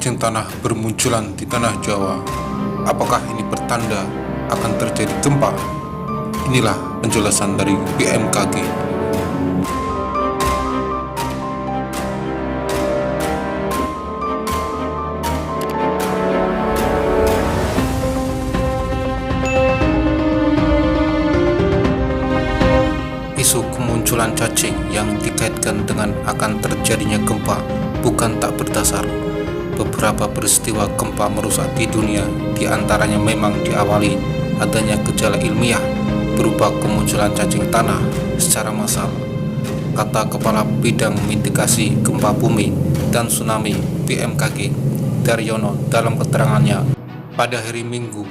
cacing tanah bermunculan di tanah Jawa. Apakah ini pertanda akan terjadi gempa? Inilah penjelasan dari BMKG. Isu kemunculan cacing yang dikaitkan dengan akan terjadinya gempa bukan tak berdasar. Beberapa peristiwa gempa merusak di dunia, diantaranya memang diawali adanya gejala ilmiah berupa kemunculan cacing tanah secara massal. Kata Kepala Bidang Mitigasi Gempa Bumi dan Tsunami BMKG, Daryono, dalam keterangannya pada hari Minggu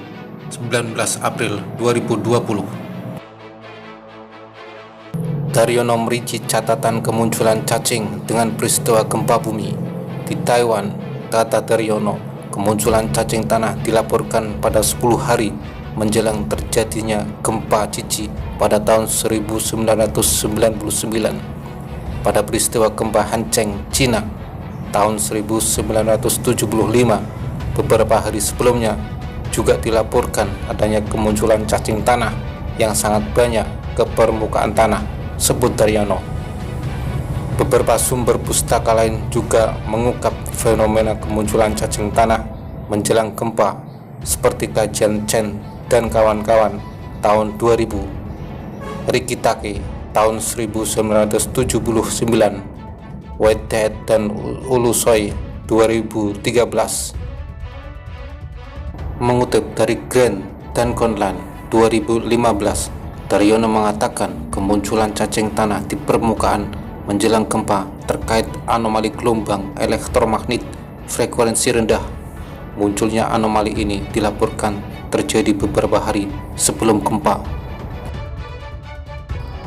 19 April 2020. Daryono merinci catatan kemunculan cacing dengan peristiwa gempa bumi di Taiwan. Kata Daryono, kemunculan cacing tanah dilaporkan pada 10 hari menjelang terjadinya gempa Cici pada tahun 1999. Pada peristiwa gempa Hancheng, Cina tahun 1975, beberapa hari sebelumnya juga dilaporkan adanya kemunculan cacing tanah yang sangat banyak ke permukaan tanah, sebut Daryono. Beberapa sumber pustaka lain juga mengungkap fenomena kemunculan cacing tanah menjelang gempa seperti kajian Chen dan kawan-kawan tahun 2000, Rikitake tahun 1979, Whitehead dan Ulusoy 2013. Mengutip dari Grant dan Conlon 2015, Daryono mengatakan kemunculan cacing tanah di permukaan menjelang gempa terkait anomali gelombang elektromagnet frekuensi rendah. Munculnya anomali ini dilaporkan terjadi beberapa hari sebelum gempa.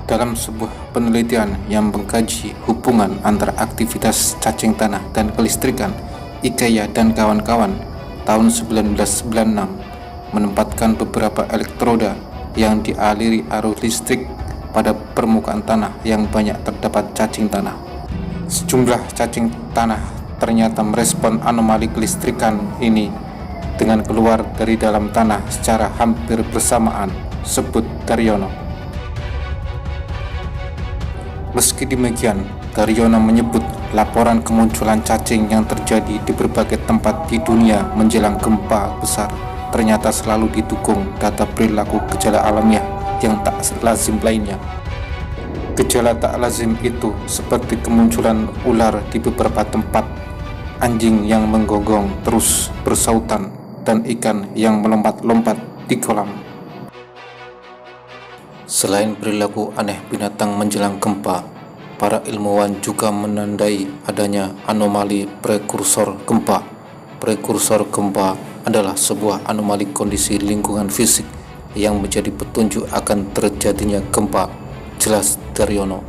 Dalam sebuah penelitian yang mengkaji hubungan antara aktivitas cacing tanah dan kelistrikan, Ikea dan kawan-kawan tahun 1996 menempatkan beberapa elektroda yang dialiri arus listrik pada permukaan tanah yang banyak terdapat cacing tanah. Sejumlah cacing tanah ternyata merespon anomali kelistrikan ini dengan keluar dari dalam tanah secara hampir bersamaan, sebut Daryono. Meski demikian, Daryono menyebut laporan kemunculan cacing yang terjadi di berbagai tempat di dunia menjelang gempa besar ternyata selalu didukung data perilaku gejala alamiah yang tak lazim lainnya. Gejala tak lazim itu seperti kemunculan ular di beberapa tempat, anjing yang menggonggong terus bersautan, dan ikan yang melompat-lompat di kolam. Selain perilaku aneh binatang menjelang gempa, para ilmuwan juga menandai adanya anomali prekursor gempa. Prekursor gempa adalah sebuah anomali kondisi lingkungan fisik yang menjadi petunjuk akan terjadinya gempa, jelas Daryono.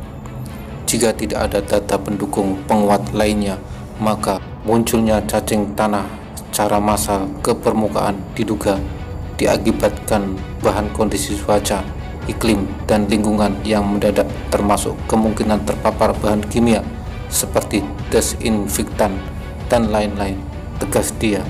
Jika tidak ada data pendukung penguat lainnya, maka munculnya cacing tanah secara massal ke permukaan diduga diakibatkan bahan kondisi cuaca, iklim, dan lingkungan yang mendadak, termasuk kemungkinan terpapar bahan kimia seperti desinfektan dan lain-lain, tegas dia.